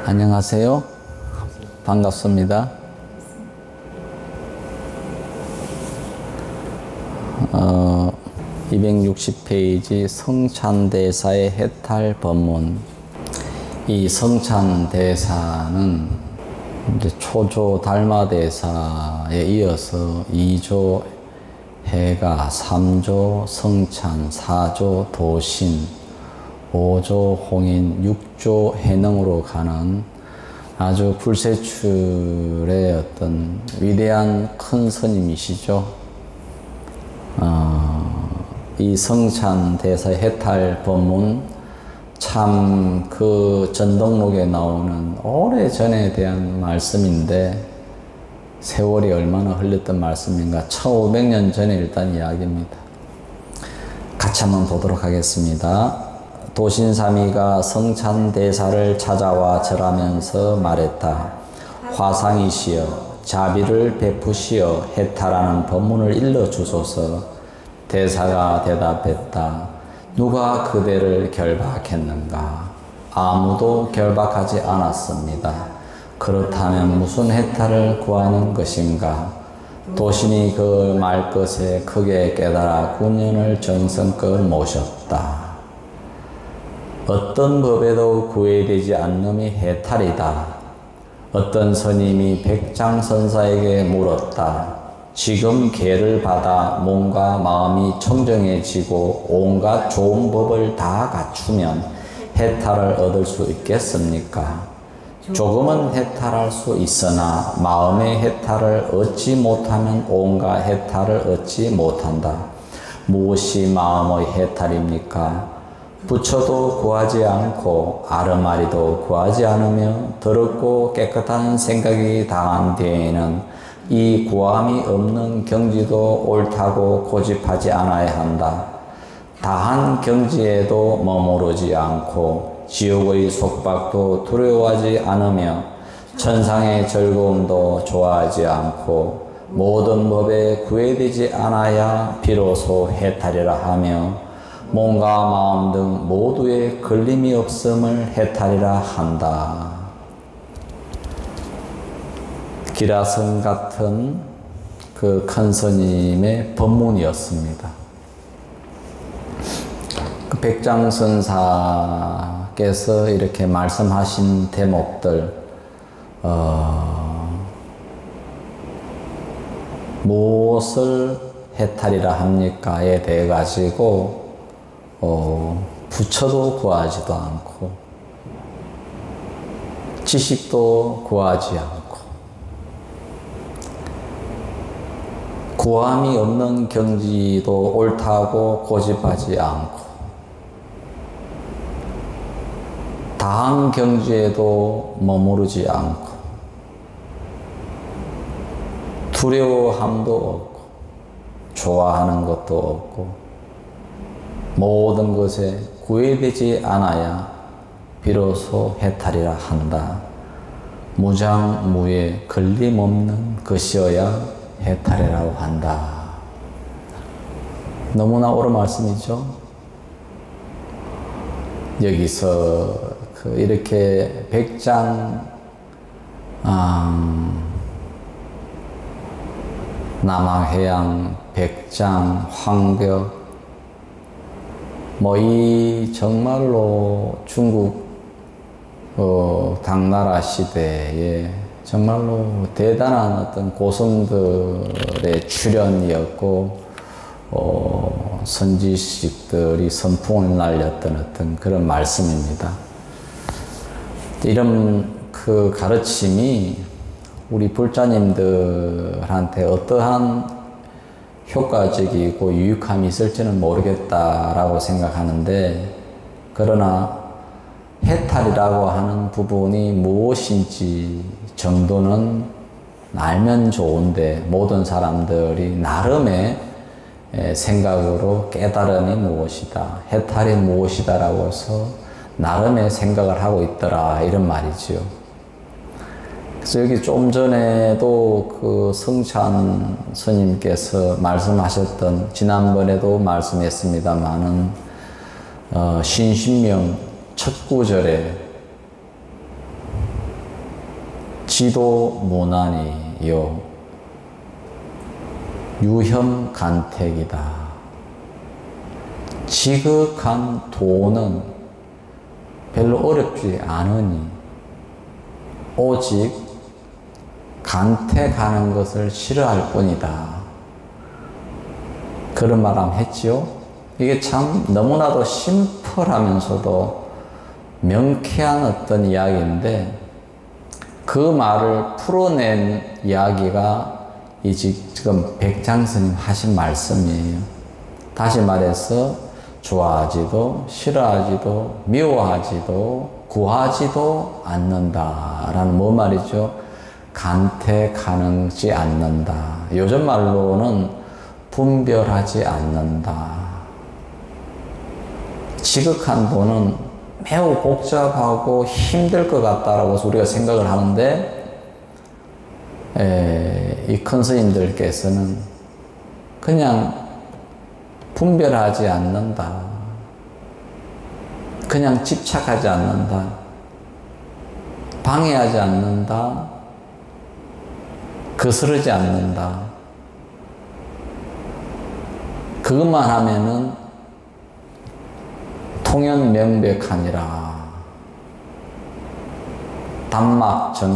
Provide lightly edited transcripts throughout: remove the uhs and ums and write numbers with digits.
안녕하세요. 반갑습니다. 260페이지 성찬대사의 해탈 법문. 이 성찬대사는 이제 초조 달마대사에 이어서 2조 해가, 3조 성찬, 4조 도신, 5조 홍인, 6조 해능으로 가는 아주 불세출의 어떤 위대한 큰 스님이시죠. 이 성찬대사의 해탈 법문, 참 그 전등록에 나오는 오래전에 대한 말씀인데 세월이 얼마나 흘렸던 말씀인가. 1500년 전에 일단 이야기입니다. 같이 한번 보도록 하겠습니다. 도신사미가 성찬대사를 찾아와 절하면서 말했다. 화상이시여, 자비를 베푸시어 해탈하는 법문을 일러주소서. 대사가 대답했다. 누가 그대를 결박했는가? 아무도 결박하지 않았습니다. 그렇다면 무슨 해탈을 구하는 것인가? 도신이 그 말것에 크게 깨달아 군연을 정성껏 모셨다. 어떤 법에도 구애되지 않음이 해탈이다. 어떤 스님이 백장선사에게 물었다. 지금 계를 받아 몸과 마음이 청정해지고 온갖 좋은 법을 다 갖추면 해탈을 얻을 수 있겠습니까? 조금은 해탈할 수 있으나 마음의 해탈을 얻지 못하면 온갖 해탈을 얻지 못한다. 무엇이 마음의 해탈입니까? 부처도 구하지 않고 아르마리도 구하지 않으며 더럽고 깨끗한 생각이 다한 뒤에는 이 구함이 없는 경지도 옳다고 고집하지 않아야 한다. 다한 경지에도 머무르지 않고 지옥의 속박도 두려워하지 않으며 천상의 즐거움도 좋아하지 않고 모든 법에 구애되지 않아야 비로소 해탈이라 하며 몸과 마음 등 모두에 걸림이 없음을 해탈이라 한다. 기라성 같은 그 큰 스님의 법문이었습니다. 그 백장선사께서 이렇게 말씀하신 대목들, 무엇을 해탈이라 합니까에 대해 가지고 부처도 구하지도 않고 지식도 구하지 않고 구함이 없는 경지도 옳다고 고집하지 않고 다한 경지에도 머무르지 않고 두려워함도 없고 좋아하는 것도 없고 모든 것에 구애되지 않아야 비로소 해탈이라 한다. 무장무예 걸림없는 것이어야 해탈이라고 한다. 너무나 옳은 말씀이죠. 여기서 이렇게 백장 남아해양, 백장, 황벽 이 정말로 중국 당나라 시대에 정말로 대단한 어떤 고승들의 출현이었고 선지식들이 선풍을 날렸던 어떤 그런 말씀입니다. 이런 그 가르침이 우리 불자님들한테 어떠한 효과적이고 유익함이 있을지는 모르겠다라고 생각하는데, 그러나 해탈이라고 하는 부분이 무엇인지 정도는 알면 좋은데, 모든 사람들이 나름의 생각으로 깨달음이 무엇이다, 해탈이 무엇이다 라고 해서 나름의 생각을 하고 있더라, 이런 말이지요. 그래서 여기 좀 전에도 그 성찬 스님께서 말씀하셨던, 지난번에도 말씀했습니다마는 신신명 첫 구절에 지도무난이요 유혐간택이다. 지극한 도는 별로 어렵지 않으니 오직 간택하는 것을 싫어할 뿐이다. 그런 말 한번 했지요. 이게 참 너무나도 심플하면서도 명쾌한 어떤 이야기인데 그 말을 풀어낸 이야기가 이 지금 백장스님 하신 말씀이에요. 다시 말해서 좋아하지도 싫어하지도 미워하지도 구하지도 않는다라는 뭐 말이죠? 간택하지 않는다. 요즘 말로는 분별하지 않는다. 지극한 도는 매우 복잡하고 힘들 것 같다라고 우리가 생각을 하는데 이 큰 스님들께서는 그냥 분별하지 않는다. 그냥 집착하지 않는다. 방해하지 않는다. 거스르지 않는다. 그것만 하면은 통연명백하니라.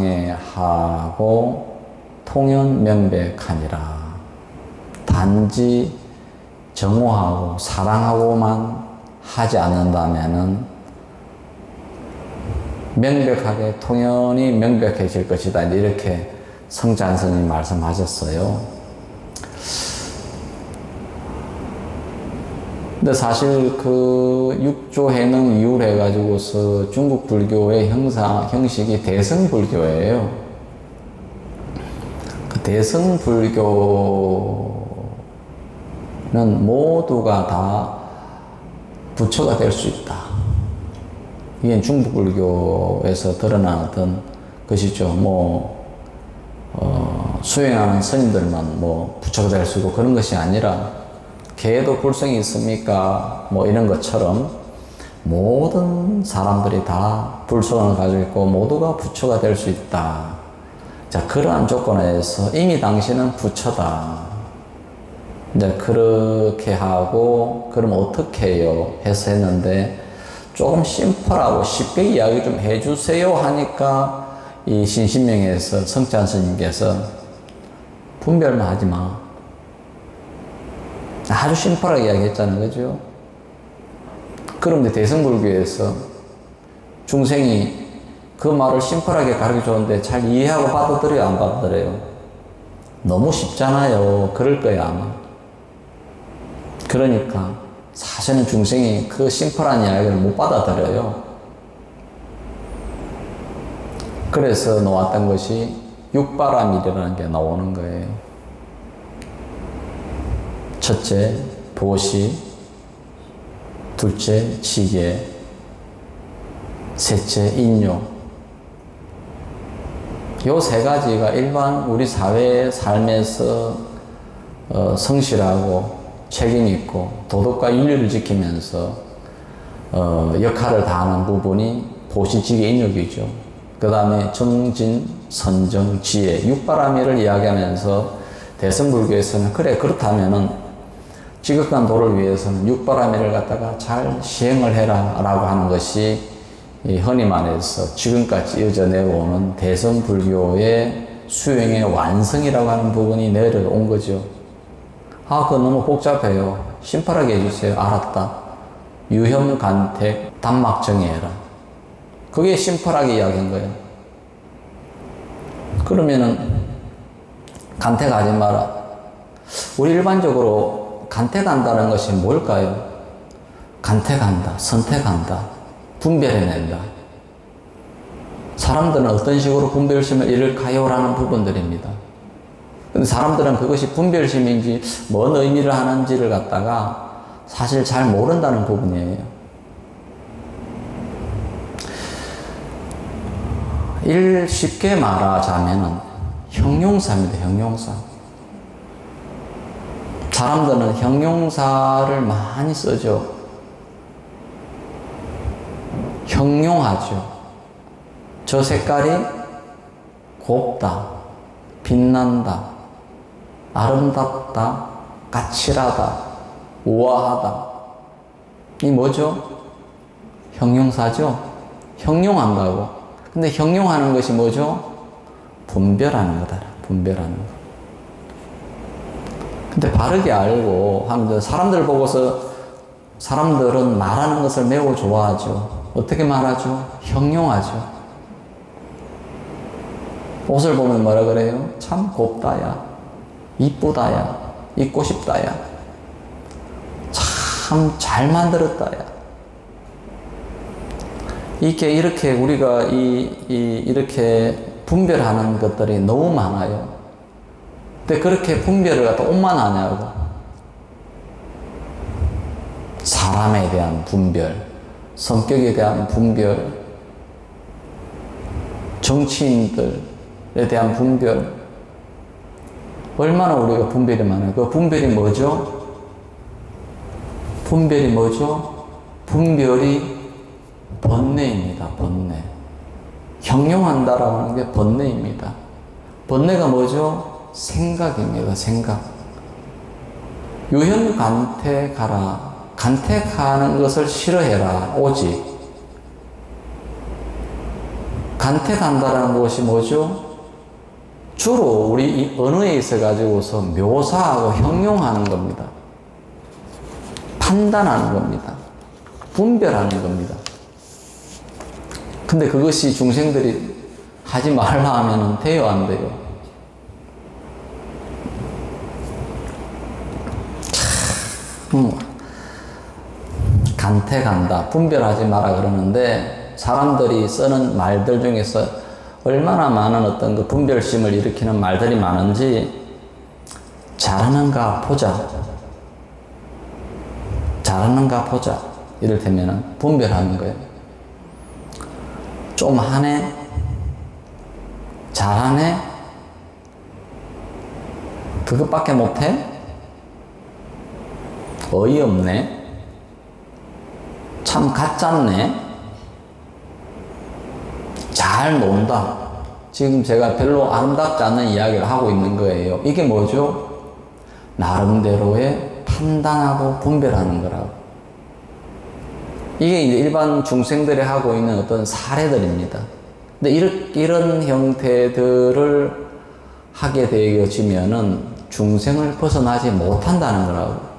단막정해하고 통연명백하니라. 단지 정오하고 사랑하고만 하지 않는다면은 명백하게 통연이 명백해질 것이다. 이렇게 성찬스님이 말씀하셨어요. 근데 사실 그 육조해능 이후로 해가지고서 중국 불교의 형식이 대승불교예요. 그 대승불교는 모두가 다 부처가 될 수 있다. 이게 중국 불교에서 드러난 어떤 것이죠. 수행하는 스님들만 부처가 될 수 있고 그런 것이 아니라 개도 불성이 있습니까? 이런 것처럼 모든 사람들이 다 불성을 가지고 있고 모두가 부처가 될 수 있다. 자, 그러한 조건에서 이미 당신은 부처다. 이제 그렇게 하고 그럼 어떻게 해요? 해서 했는데 조금 심플하고 쉽게 이야기 좀 해주세요 하니까 이 신신명에서 성찬 스님께서 분별만 하지 마. 아주 심플하게 이야기했잖아요. 그죠? 그런데 대승불교에서 중생이 그 말을 심플하게 가르쳐 줬는데 잘 이해하고 받아들여요? 안 받아들여요? 너무 쉽잖아요. 그럴 거야 아마. 그러니까 사실은 중생이 그 심플한 이야기를 못 받아들여요. 그래서 나왔던 것이 육바라밀이라는 게 나오는 거예요. 첫째, 보시. 둘째, 지계. 셋째, 인욕. 요 세 가지가 일반 우리 사회의 삶에서 성실하고 책임 있고 도덕과 윤리를 지키면서 역할을 다하는 부분이 보시, 지계, 인욕이죠. 그 다음에 정진, 선정, 지혜, 육바라밀을 이야기하면서 대승불교에서는 그래 그렇다면은 지극한 도를 위해서는 육바라밀을 갖다가 잘 시행을 해라 라고 하는 것이 흔히 말해서 지금까지 이어져 내려오는 대승불교의 수행의 완성이라고 하는 부분이 내려온 거죠. 아, 그거 너무 복잡해요. 심플하게 해주세요. 알았다. 유혐간택, 단막정해해라. 그게 심플하게 이야기한 거예요. 그러면은 간택하지 마라. 우리 일반적으로 간택한다는 것이 뭘까요? 간택한다, 선택한다, 분별해낸다. 사람들은 어떤 식으로 분별심을 잃을까요? 라는 부분들입니다. 근데 사람들은 그것이 분별심인지 뭔 의미를 하는지를 갖다가 사실 잘 모른다는 부분이에요. 쉽게 말하자면은 형용사입니다. 형용사. 사람들은 형용사를 많이 쓰죠. 형용하죠. 저 색깔이 곱다, 빛난다, 아름답다, 까칠하다, 우아하다. 이 뭐죠? 형용사죠? 형용한다고. 근데 형용하는 것이 뭐죠? 분별하는 거다. 분별하는 거. 근데 바르게 알고 하면 사람들 보고서 사람들은 말하는 것을 매우 좋아하죠. 어떻게 말하죠? 형용하죠. 옷을 보면 뭐라 그래요? 참 곱다야, 이쁘다야, 입고 싶다야, 참 잘 만들었다야. 이렇게 우리가 이렇게 분별하는 것들이 너무 많아요. 근데 그렇게 분별을 갖다 옷만 하냐고. 사람에 대한 분별, 성격에 대한 분별, 정치인들에 대한 분별, 얼마나 우리가 분별이 많아요. 그 분별이 뭐죠? 분별이 뭐죠? 분별이 번뇌입니다. 번뇌. 형용한다라고 하는 게 번뇌입니다. 번뇌가 뭐죠? 생각입니다. 생각. 유현간택하라. 간택하는 것을 싫어해라. 오직. 간택한다라는 것이 뭐죠? 주로 우리 이 언어에 있어 가지고서 묘사하고 형용하는 겁니다. 판단하는 겁니다. 분별하는 겁니다. 근데 그것이 중생들이 하지 말라 하면은 돼요, 안 돼요? 간택한다, 분별하지 마라 그러는데 사람들이 쓰는 말들 중에서 얼마나 많은 어떤 그 분별심을 일으키는 말들이 많은지 잘하는가 보자. 잘하는가 보자. 이를테면은 분별하는 거예요. 좀 하네? 잘하네? 그것밖에 못해? 어이없네? 참 가짠네? 잘 논다. 지금 제가 별로 아름답지 않은 이야기를 하고 있는 거예요. 이게 뭐죠? 나름대로의 판단하고 분별하는 거라고. 이게 이제 일반 중생들이 하고 있는 어떤 사례들입니다. 근데 이런 형태들을 하게 되어지면은 중생을 벗어나지 못한다는 거라고.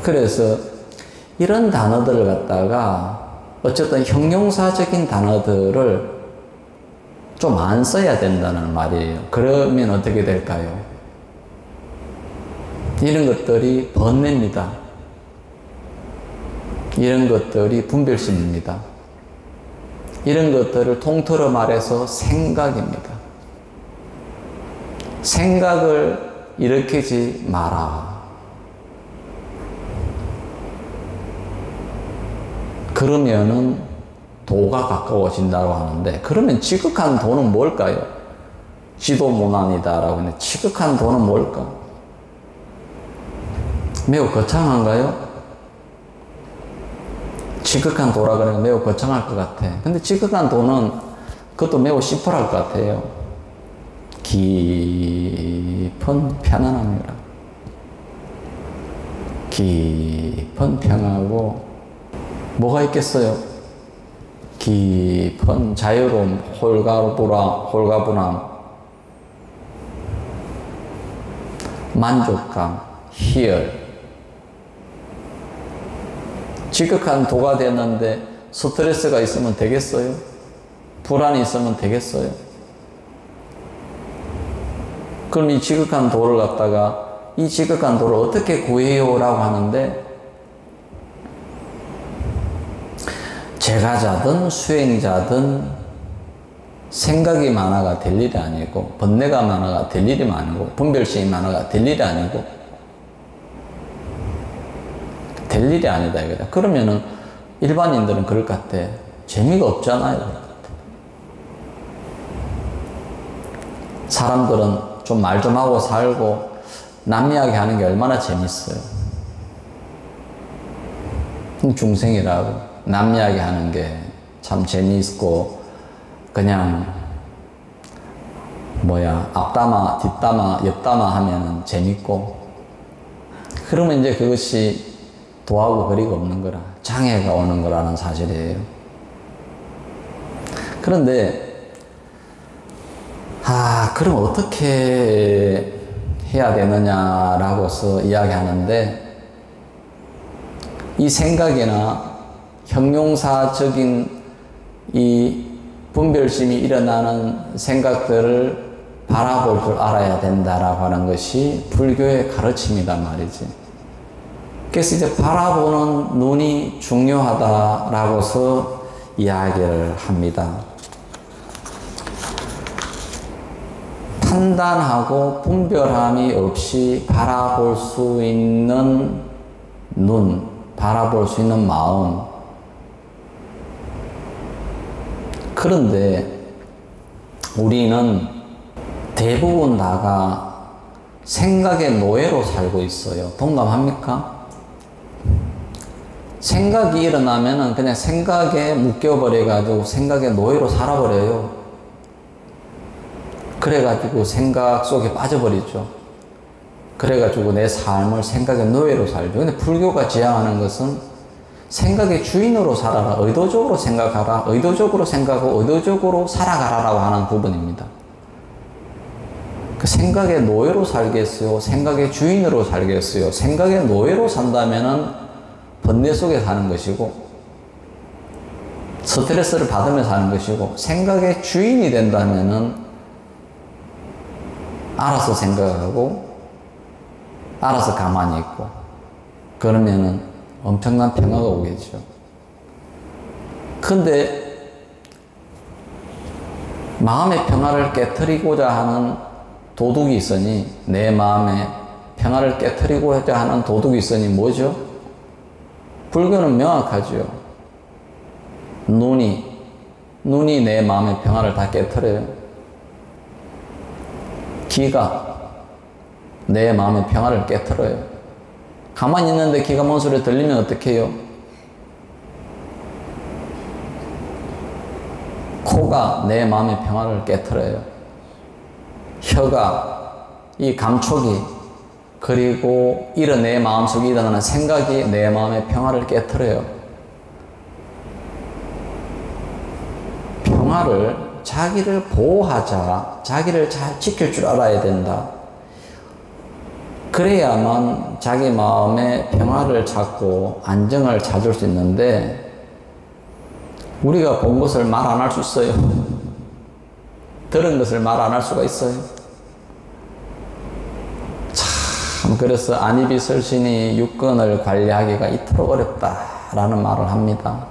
그래서 이런 단어들을 갖다가 어쨌든 형용사적인 단어들을 좀 안 써야 된다는 말이에요. 그러면 어떻게 될까요? 이런 것들이 번뇌입니다. 이런 것들이 분별심입니다. 이런 것들을 통틀어 말해서 생각입니다. 생각을 일으키지 마라. 그러면은 도가 가까워진다고 하는데, 그러면 지극한 도는 뭘까요? 지도문안이다라고 하는데, 지극한 도는 뭘까? 매우 거창한가요? 지극한 도라 그러면 매우 거창할 것 같아. 근데 지극한 도는 그것도 매우 심플할 것 같아요. 깊은 편안함이라. 깊은 평하고 뭐가 있겠어요? 깊은 자유로움, 홀가분함, 만족감, 희열. 지극한 도가 됐는데 스트레스가 있으면 되겠어요? 불안이 있으면 되겠어요? 그럼 이 지극한 도를 갖다가 이 지극한 도를 어떻게 구해요? 라고 하는데, 제가자든 수행자든 생각이 많아가 될 일이 아니고, 번뇌가 많아가 될 일이 아니고, 분별심이 많아가 될 일이 아니고, 될 일이 아니다 이거다. 그러면은 일반인들은 그럴 것 같아. 재미가 없잖아요. 사람들은 좀 말 좀 하고 살고 남 이야기 하는 게 얼마나 재밌어요. 중생이라고 남 이야기 하는 게 참 재미있고, 그냥 앞담화, 뒷담화, 옆담화 하면은 재밌고, 그러면 이제 그것이 도하고 거리가 없는 거라, 장애가 오는 거라는 사실이에요. 그런데, 그럼 어떻게 해야 되느냐라고서 이야기하는데, 이 생각이나 형용사적인 이 분별심이 일어나는 생각들을 바라볼 줄 알아야 된다라고 하는 것이 불교의 가르침이란 말이지. 그래서 이제 바라보는 눈이 중요하다라고서 이야기를 합니다. 판단하고 분별함이 없이 바라볼 수 있는 눈, 바라볼 수 있는 마음. 그런데 우리는 대부분 다가 생각의 노예로 살고 있어요. 동감합니까? 생각이 일어나면은 그냥 생각에 묶여버려가지고 생각의 노예로 살아버려요. 그래가지고 생각 속에 빠져버리죠. 그래가지고 내 삶을 생각의 노예로 살죠. 근데 불교가 지향하는 것은 생각의 주인으로 살아라. 의도적으로 생각하라. 의도적으로 생각하고 의도적으로 살아가라라고 하는 부분입니다. 그 생각의 노예로 살겠어요? 생각의 주인으로 살겠어요? 생각의 노예로 산다면은 번뇌 속에 사는 것이고, 스트레스를 받으면서 사는 것이고, 생각의 주인이 된다면은 알아서 생각하고, 알아서 가만히 있고, 그러면은 엄청난 평화가 오겠죠. 근데 마음의 평화를 깨트리고자 하는 도둑이 있으니, 내 마음에 평화를 깨트리고자 하는 도둑이 있으니 뭐죠? 불교는 명확하죠. 눈이 내 마음의 평화를 다 깨트려요. 귀가 내 마음의 평화를 깨트려요. 가만히 있는데 귀가 뭔 소리 들리면 어떻게 해요? 코가 내 마음의 평화를 깨트려요. 혀가 이 감촉이, 그리고 내 마음속에 일어나는 생각이 내 마음의 평화를 깨트려요. 평화를, 자기를 보호하자, 자기를 잘 지킬 줄 알아야 된다. 그래야만 자기 마음의 평화를 찾고 안정을 찾을 수 있는데, 우리가 본 것을 말 안 할 수 있어요. 들은 것을 말 안 할 수가 있어요. 참, 그래서 안이비설신이 육근을 관리하기가 이토록 어렵다라는 말을 합니다.